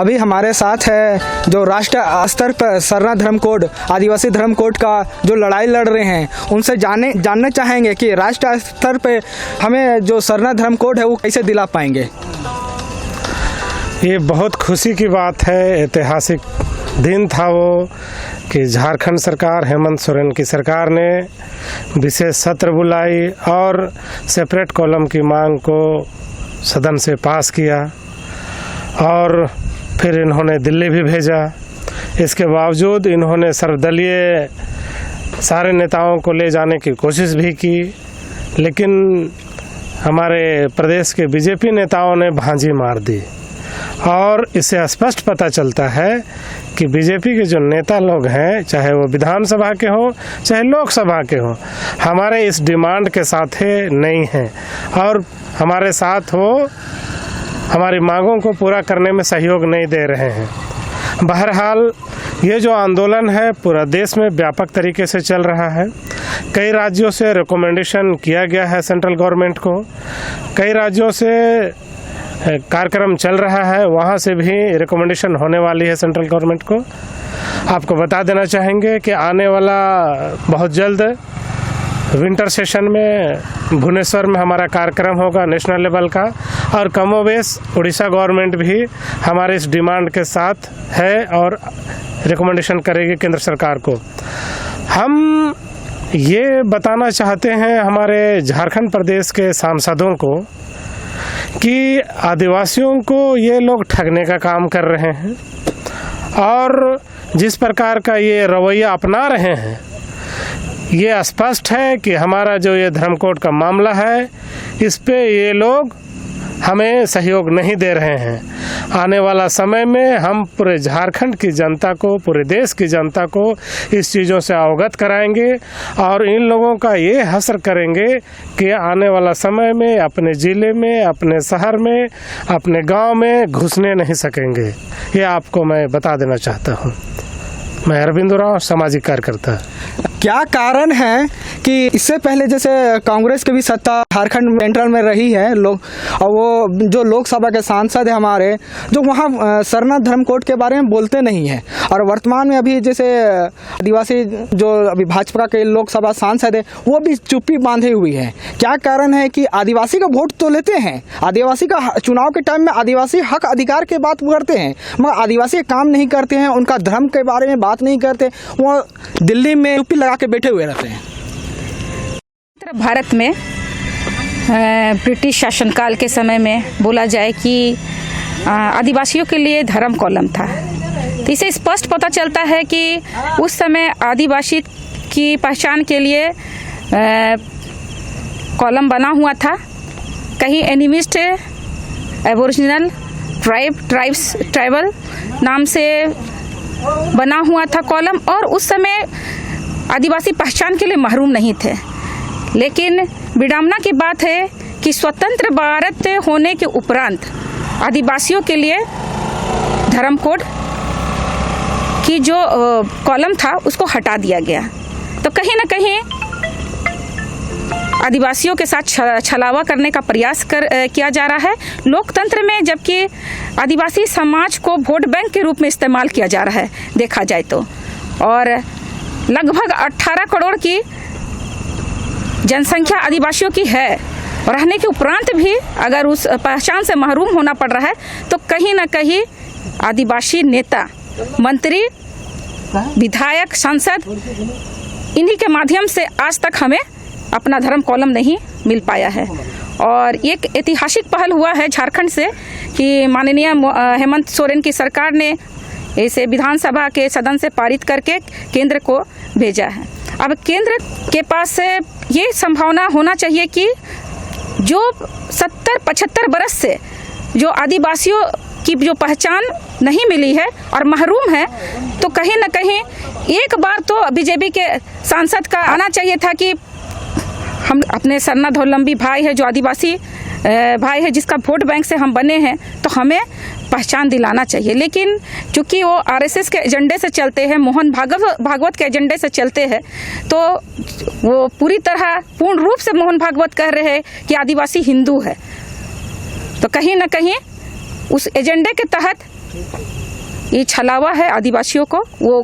अभी हमारे साथ है जो राष्ट्र स्तर पर सरना धर्म कोड, आदिवासी धर्म कोड का जो लड़ाई लड़ रहे हैं, उनसे जानना चाहेंगे कि राष्ट्र स्तर पे हमें जो सरना धर्म कोड है वो कैसे दिला पाएंगे। ये बहुत खुशी की बात है, ऐतिहासिक दिन था वो कि झारखंड सरकार, हेमंत सोरेन की सरकार ने विशेष सत्र बुलाई और सेपरेट कॉलम की मांग को सदन से पास किया और फिर इन्होंने दिल्ली भी भेजा। इसके बावजूद इन्होंने सर्वदलीय सारे नेताओं को ले जाने की कोशिश भी की, लेकिन हमारे प्रदेश के बीजेपी नेताओं ने भांजी मार दी। और इससे स्पष्ट पता चलता है कि बीजेपी के जो नेता लोग हैं, चाहे वो विधानसभा के हों चाहे लोकसभा के हों, हमारे इस डिमांड के साथ नहीं हैं और हमारे साथ वो हमारी मांगों को पूरा करने में सहयोग नहीं दे रहे हैं। बहरहाल ये जो आंदोलन है पूरा देश में व्यापक तरीके से चल रहा है। कई राज्यों से रिकमेंडेशन किया गया है सेंट्रल गवर्नमेंट को, कई राज्यों से कार्यक्रम चल रहा है, वहाँ से भी रिकमेंडेशन होने वाली है सेंट्रल गवर्नमेंट को। आपको बता देना चाहेंगे कि आने वाला बहुत जल्द विंटर सेशन में भुवनेश्वर में हमारा कार्यक्रम होगा नेशनल लेवल का, और कमोबेश उड़ीसा गवर्नमेंट भी हमारे इस डिमांड के साथ है और रिकमेंडेशन करेगी केंद्र सरकार को। हम ये बताना चाहते हैं हमारे झारखंड प्रदेश के सांसदों को कि आदिवासियों को ये लोग ठगने का काम कर रहे हैं और जिस प्रकार का ये रवैया अपना रहे हैं, ये स्पष्ट है कि हमारा जो ये धर्म कोड का मामला है, इस पे ये लोग हमें सहयोग नहीं दे रहे हैं। आने वाला समय में हम पूरे झारखंड की जनता को, पूरे देश की जनता को इस चीज़ों से अवगत कराएंगे और इन लोगों का ये हसर करेंगे कि आने वाला समय में अपने ज़िले में, अपने शहर में, अपने गांव में घुसने नहीं सकेंगे। ये आपको मैं बता देना चाहता हूँ। मैं अरविंद उरांव, सामाजिक कार्यकर्ता। क्या कारण है कि इससे पहले जैसे कांग्रेस की भी सत्ता झारखंड सेंट्रल में रही है लोग, और वो जो लोकसभा के सांसद हैं हमारे, जो वहाँ सरना धर्म कोड के बारे में बोलते नहीं हैं, और वर्तमान में अभी जैसे आदिवासी जो अभी भाजपा के लोकसभा सांसद हैं वो भी चुप्पी बांधे हुई है। क्या कारण है कि आदिवासी का वोट तो लेते हैं, आदिवासी का चुनाव के टाइम में आदिवासी हक अधिकार की बात करते हैं, मगर आदिवासी काम नहीं करते हैं, उनका धर्म के बारे में बात नहीं करते, वो दिल्ली में चुप्पी लगा के बैठे हुए रहते हैं। भारत में ब्रिटिश शासनकाल के समय में बोला जाए कि आदिवासियों के लिए धर्म कॉलम था, तो इसे स्पष्ट पता चलता है कि उस समय आदिवासी की पहचान के लिए कॉलम बना हुआ था। कहीं एनिमिस्ट एबोरिजिनल ट्राइबल नाम से बना हुआ था कॉलम, और उस समय आदिवासी पहचान के लिए महरूम नहीं थे। लेकिन विडंबना की बात है कि स्वतंत्र भारत होने के उपरांत आदिवासियों के लिए धर्म कोड की जो कॉलम था उसको हटा दिया गया। तो कहीं ना कहीं आदिवासियों के साथ छलावा करने का प्रयास किया जा रहा है लोकतंत्र में, जबकि आदिवासी समाज को वोट बैंक के रूप में इस्तेमाल किया जा रहा है देखा जाए तो। और लगभग 18 करोड़ की जनसंख्या आदिवासियों की है, और रहने के उपरांत भी अगर उस पहचान से महरूम होना पड़ रहा है, तो कहीं ना कहीं आदिवासी नेता, मंत्री, विधायक, सांसद, इन्हीं के माध्यम से आज तक हमें अपना धर्म कॉलम नहीं मिल पाया है। और एक ऐतिहासिक पहल हुआ है झारखंड से कि माननीय हेमंत सोरेन की सरकार ने इसे विधानसभा के सदन से पारित करके केंद्र को भेजा है। अब केंद्र के पास ये संभावना होना चाहिए कि जो 70-75 बरस से जो आदिवासियों की जो पहचान नहीं मिली है और महरूम है, तो कहीं ना कहीं एक बार तो बीजेपी के सांसद का आना चाहिए था कि हम अपने सरना धोलंबी भाई है, जो आदिवासी भाई है, जिसका वोट बैंक से हम बने हैं, तो हमें पहचान दिलाना चाहिए। लेकिन चूंकि वो आरएसएस के एजेंडे से चलते हैं, मोहन भागवत के एजेंडे से चलते हैं, तो वो पूर्ण रूप से मोहन भागवत कह रहे हैं कि आदिवासी हिंदू है। तो कहीं ना कहीं उस एजेंडे के तहत ये छलावा है आदिवासियों को, वो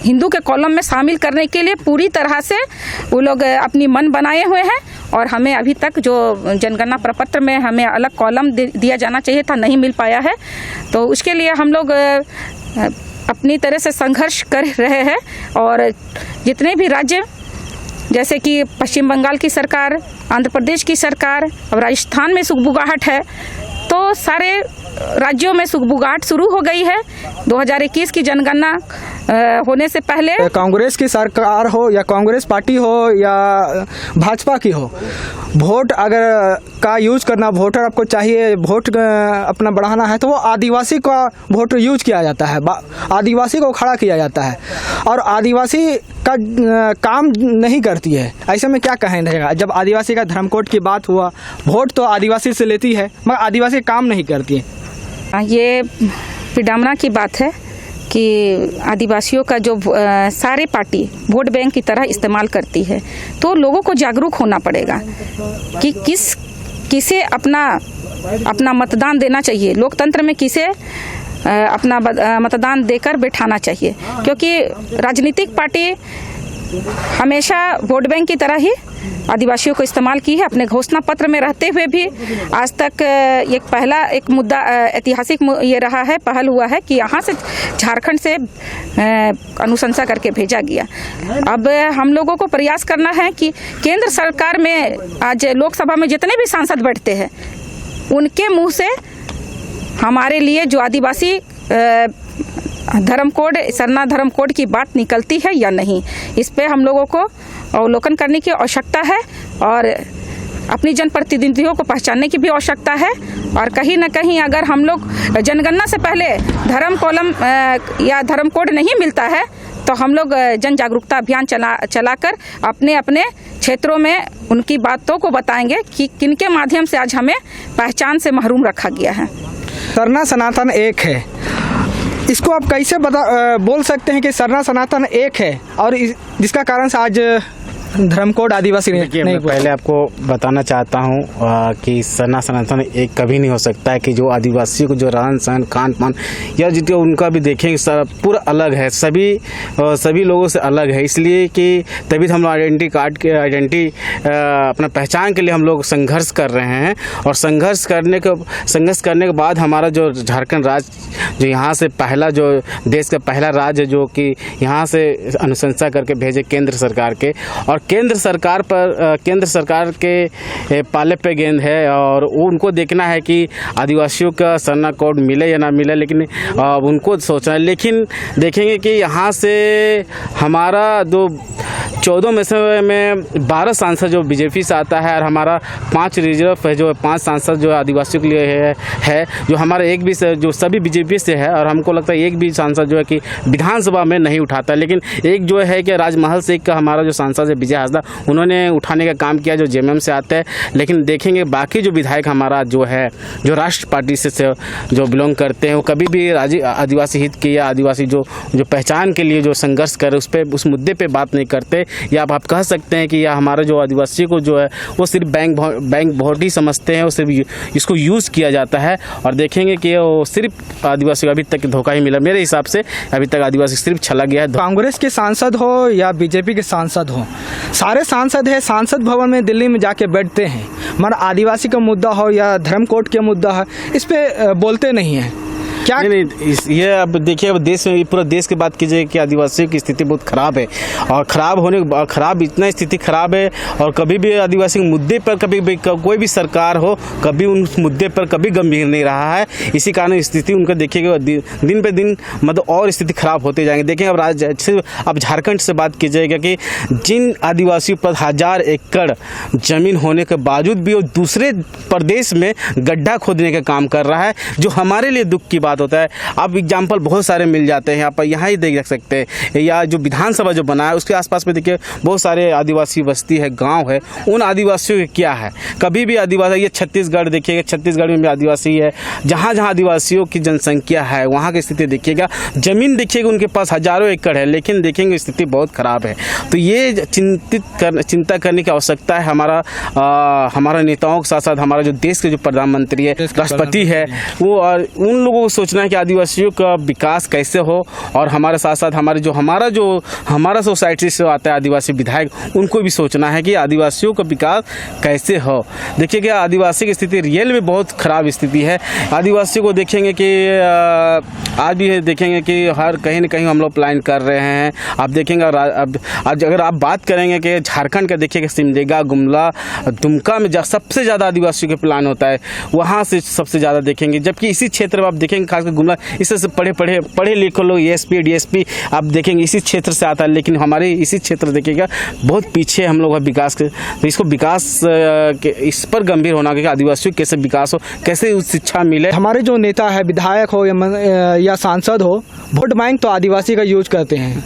हिंदू के कॉलम में शामिल करने के लिए पूरी तरह से वो लोग अपनी मन बनाए हुए हैं। और हमें अभी तक जो जनगणना प्रपत्र में हमें अलग कॉलम दिया जाना चाहिए था, नहीं मिल पाया है। तो उसके लिए हम लोग अपनी तरह से संघर्ष कर रहे हैं। और जितने भी राज्य, जैसे कि पश्चिम बंगाल की सरकार, आंध्र प्रदेश की सरकार, अब राजस्थान में सुगबुगाहट है, तो सारे राज्यों में सुगबुगाहट शुरू हो गई है। 2021 की जनगणना होने से पहले कांग्रेस की सरकार हो या कांग्रेस पार्टी हो या भाजपा की हो, वोट अगर का यूज करना, वोटर आपको चाहिए, वोट अपना बढ़ाना है तो वो आदिवासी का वोट यूज किया जाता है, आदिवासी को खड़ा किया जाता है और आदिवासी का काम नहीं करती है। ऐसे में क्या कहें रहेगा, जब आदिवासी का धर्म कोड की बात हुआ, वोट तो आदिवासी से लेती है मगर आदिवासी काम नहीं करती है। ये विडम्बना की बात है कि आदिवासियों का जो सारे पार्टी वोट बैंक की तरह इस्तेमाल करती है। तो लोगों को जागरूक होना पड़ेगा कि किसे अपना मतदान देना चाहिए, लोकतंत्र में किसे अपना मतदान देकर बैठाना चाहिए। क्योंकि राजनीतिक पार्टी हमेशा वोट बैंक की तरह ही आदिवासियों को इस्तेमाल की है। अपने घोषणा पत्र में रहते हुए भी आज तक एक मुद्दा ऐतिहासिक ये रहा है, पहल हुआ है कि यहाँ से झारखंड से अनुशंसा करके भेजा गया। अब हम लोगों को प्रयास करना है कि केंद्र सरकार में आज लोकसभा में जितने भी सांसद बैठते हैं, उनके मुंह से हमारे लिए जो आदिवासी धर्म कोड, सरना धर्म कोड की बात निकलती है या नहीं, इस पे हम लोगों को अवलोकन करने की आवश्यकता है और अपनी जनप्रतिनिधियों को पहचानने की भी आवश्यकता है। और कहीं ना कहीं अगर हम लोग जनगणना से पहले धर्म कॉलम या धर्म कोड नहीं मिलता है तो हम लोग जन जागरूकता अभियान चलाकर अपने अपने क्षेत्रों में उनकी बातों को बताएंगे कि किनके माध्यम से आज हमें पहचान से महरूम रखा गया है। सरना सनातन एक है, इसको आप कैसे बोल सकते हैं कि सरना सनातन एक है और जिसका कारण से आज धर्म कोड आदिवासी नहीं? मैं पहले आपको बताना चाहता हूँ कि सरना सनातन एक कभी नहीं हो सकता है कि जो आदिवासियों को जो रहन सहन खान पान या जितने उनका भी देखेंगे पूरा अलग है, सभी लोगों से अलग है। इसलिए कि तभी हम आइडेंटिटी कार्ड के अपना पहचान के लिए हम लोग संघर्ष कर रहे हैं। और संघर्ष करने के बाद हमारा जो झारखंड राज्य जो यहाँ से पहला, जो देश का पहला राज्य जो कि यहाँ से अनुशंसा करके भेजे केंद्र सरकार के, और केंद्र सरकार के पाले पे गेंद है और उनको देखना है कि आदिवासियों का सरना कोड मिले या ना मिले, लेकिन उनको सोचना है। लेकिन देखेंगे कि यहाँ से हमारा जो 14 में से 12 सांसद जो बीजेपी से आता है और हमारा 5 रिजर्व है, जो 5 सांसद जो आदिवासियों के लिए है जो हमारा एक भी जो सभी बीजेपी से है। और हमको लगता है एक भी सांसद जो है कि विधानसभा में नहीं उठाता, लेकिन एक जो है कि राजमहल से एक का हमारा जो सांसद है विजय हासदा, उन्होंने उठाने का काम किया जो जेएमएम से आते हैं। लेकिन देखेंगे बाकी जो विधायक हमारा जो है जो राष्ट्र पार्टी से जो बिलोंग करते हैं, वो कभी भी आदिवासी हित की या आदिवासी जो पहचान के लिए जो संघर्ष कर उस मुद्दे पे बात नहीं करते। या आप कह सकते हैं कि या हमारा जो आदिवासी को जो है वो सिर्फ बैंक वोट ही समझते हैं, वो सिर्फ इसको यूज़ किया जाता है। और देखेंगे कि वो सिर्फ आदिवासी को अभी तक धोखा ही मिला। मेरे हिसाब से अभी तक आदिवासी सिर्फ छला गया है। कांग्रेस के सांसद हो या बीजेपी के सांसद हो, सारे सांसद है सांसद भवन में दिल्ली में जाके बैठते हैं, मगर आदिवासी का मुद्दा हो या धर्म कोड के मुद्दा है, इस पे बोलते नहीं हैं। क्या नहीं, ये अब देखिए, अब देश में पूरा देश की बात कीजिए कि आदिवासियों की स्थिति बहुत खराब है और खराब इतना स्थिति खराब है। और कभी भी आदिवासी के मुद्दे पर कभी भी कोई भी सरकार हो कभी उस मुद्दे पर कभी गंभीर नहीं रहा है। इसी कारण स्थिति उनका देखिएगा दिन पे दिन मतलब और स्थिति खराब होते जाएंगे। देखें अब झारखंड से बात कीजिएगा कि जिन आदिवासियों पर 1000 एकड़ जमीन होने के बावजूद भी वो दूसरे प्रदेश में गड्ढा खोदने का काम कर रहा है, जो हमारे लिए दुख की बात होता है। अब एग्जाम्पल बहुत सारे मिल जाते हैं, यहाँ पर यहाँ ही देख सकते हैं। या जो विधानसभा जो बना है उसके आसपास में देखिए बहुत सारे आदिवासी बस्ती है, गांव है। उन आदिवासियों के क्या है, कभी भी आदिवासी, ये छत्तीसगढ़ देखिएगा, छत्तीसगढ़ में भी आदिवासी है। जहाँ जहाँ आदिवासियों की जनसंख्या है वहाँ की स्थिति देखिएगा, जमीन देखिएगा उनके पास हजारों एकड़ है, लेकिन देखेंगे स्थिति बहुत खराब है। तो ये चिंता करने की आवश्यकता है हमारा नेताओं के साथ साथ हमारा जो देश के जो प्रधानमंत्री है, राष्ट्रपति है, वो और उन लोगों को सोचना है कि आदिवासियों का विकास कैसे हो, और हमारे साथ साथ हमारा सोसाइटी से आता है आदिवासी विधायक, उनको भी सोचना है कि आदिवासियों का विकास कैसे हो। देखिए कि आदिवासी की स्थिति रियल में बहुत ख़राब स्थिति है। आदिवासियों को देखेंगे कि आज भी देखेंगे कि हर कहीं न कहीं हम लोग प्लान कर रहे हैं। आप देखेंगे आज अगर आप बात करेंगे कि झारखंड का, देखिए कि सिमडेगा, गुमला, दुमका में सबसे ज़्यादा आदिवासियों के प्लान होता है, वहाँ से सबसे ज़्यादा देखेंगे। जबकि इसी क्षेत्र में आप देखेंगे खासकर गुमला, इससे पढ़े लिखे लोग एसपी डीएसपी आप देखेंगे इसी क्षेत्र से आता है, लेकिन हमारे इसी क्षेत्र देखिएगा बहुत पीछे हम लोग विकास के। तो इसको विकास के इस पर गंभीर होना कि आदिवासियों कैसे विकास हो, कैसे शिक्षा मिले। हमारे जो नेता है, विधायक हो या सांसद हो, वोट बैंक तो आदिवासी का यूज करते हैं,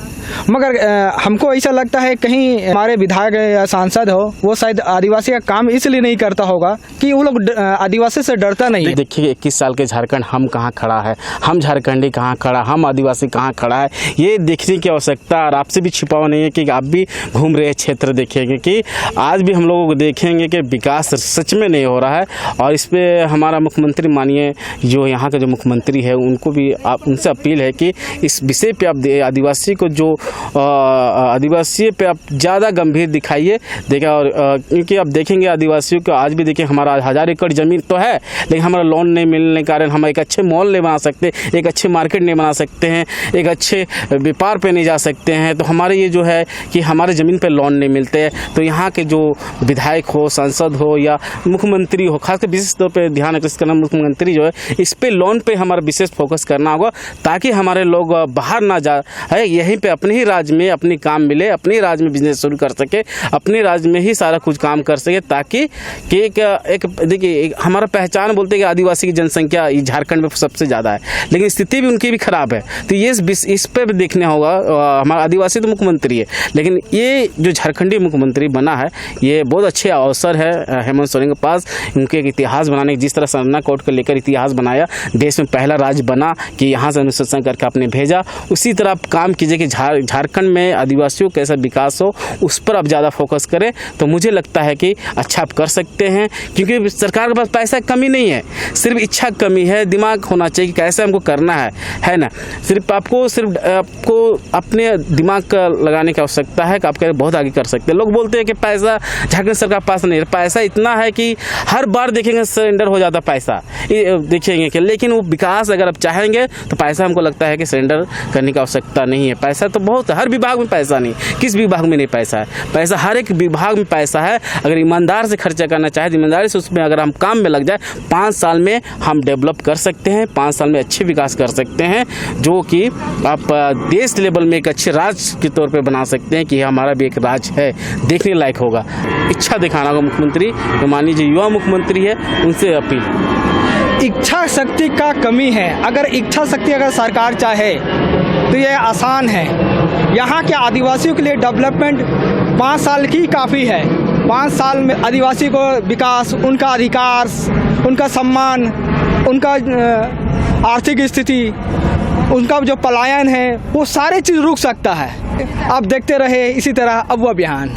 मगर हमको ऐसा लगता है कहीं हमारे विधायक या सांसद हो वो शायद आदिवासी का काम इसलिए नहीं करता होगा कि वो लोग आदिवासी से डरता नहीं है। देखिए 21 साल के झारखंड हम कहाँ खड़ा है, हम झारखंडी कहाँ खड़ा, हम आदिवासी कहाँ खड़ा है, ये देखने की आवश्यकता। और आपसे भी छिपावा नहीं है कि आप भी घूम रहे क्षेत्र देखेंगे कि आज भी हम लोगों को देखेंगे कि विकास सच में नहीं हो रहा है। और इस पर हमारा मुख्यमंत्री मानिए, जो यहाँ का जो मुख्यमंत्री है, उनको भी उनसे अपील है कि इस विषय पे आप आदिवासी को जो आदिवासी पे आप ज़्यादा गंभीर दिखाइए। देखा, और क्योंकि आप देखेंगे आदिवासियों को आज भी देखिए हमारा 1000 एकड़ ज़मीन तो है, लेकिन हमारा लोन नहीं मिलने के कारण हम एक अच्छे मॉल नहीं बना सकते, एक अच्छे मार्केट नहीं बना सकते हैं, एक अच्छे व्यापार पे नहीं जा सकते हैं। तो हमारे ये जो है कि हमारे ज़मीन पे लोन नहीं मिलते हैं। तो यहाँ के जो विधायक हो, सांसद हो या मुख्यमंत्री हो, खासकर विशेष तौर पर ध्यान रखना मुख्यमंत्री जो है, इस पे लोन पे हमारा विशेष फोकस करना होगा, ताकि हमारे लोग बाहर ना जा है, यहीं पे अपने ही राज्य में अपनी काम मिले, अपने राज्य में बिजनेस शुरू कर सके, अपने राज्य में ही सारा कुछ काम कर सके, ताकि कि एक देखिए हमारा पहचान बोलते हैं कि आदिवासी की जनसंख्या झारखंड में सबसे ज़्यादा है, लेकिन स्थिति भी उनकी भी खराब है। तो ये इस पर भी देखना होगा। हमारा आदिवासी तो मुख्यमंत्री है, लेकिन ये जो झारखंडी मुख्यमंत्री बना है, ये बहुत अच्छे अवसर है हेमंत सोरेन के पास, उनके एक इतिहास बनाने, जिस तरह सरना कोर्ट को लेकर इतिहास बनाया, देश में पहला राज्य बना कि यहाँ से अनुशासन करके आपने भेजा, उसी तरह आप काम कीजिए कि झारखंड में आदिवासियों का कैसा विकास हो, उस पर आप ज़्यादा फोकस करें। तो मुझे लगता है कि अच्छा आप कर सकते हैं, क्योंकि सरकार के पास पैसा की कमी नहीं है, सिर्फ इच्छा की कमी है, दिमाग होना चाहिए कि कैसे हमको करना है ना। सिर्फ आपको अपने दिमाग का लगाने की आवश्यकता है कि आप बहुत आगे कर सकते हैं। लोग बोलते हैं कि पैसा झारखंड सरकार के पास नहीं है, पैसा इतना है कि हर बार देखेंगे सरेंडर हो जाता पैसा देखेंगे कि, लेकिन वो विकास अगर आप चाहेंगे तो पैसा हमको लगता है कि सरेंडर करने की आवश्यकता नहीं है। पैसा तो बहुत, हर विभाग में पैसा नहीं, किस विभाग में नहीं पैसा है, पैसा हर एक विभाग में पैसा है। अगर ईमानदार से खर्चा करना चाहे, ईमानदारी से उसमें अगर हम काम में लग जाए, 5 साल में हम डेवलप कर सकते हैं, 5 साल में अच्छे विकास कर सकते हैं, जो कि आप देश लेवल में एक अच्छे राज्य के तौर पे बना सकते हैं कि हमारा भी एक राज्य है, देखने लायक होगा। इच्छा दिखाना होगा मुख्यमंत्री, तो मान लीजिए युवा मुख्यमंत्री है, उनसे अपील। इच्छा शक्ति का कमी है। अगर इच्छा शक्ति अगर सरकार चाहे तो ये आसान है। यहाँ के आदिवासियों के लिए डेवलपमेंट 5 साल की काफ़ी है। 5 साल में आदिवासी को विकास, उनका अधिकार, उनका सम्मान, उनका आर्थिक स्थिति, उनका जो पलायन है, वो सारे चीज़ रुक सकता है। आप देखते रहे इसी तरह अब वह अभियान।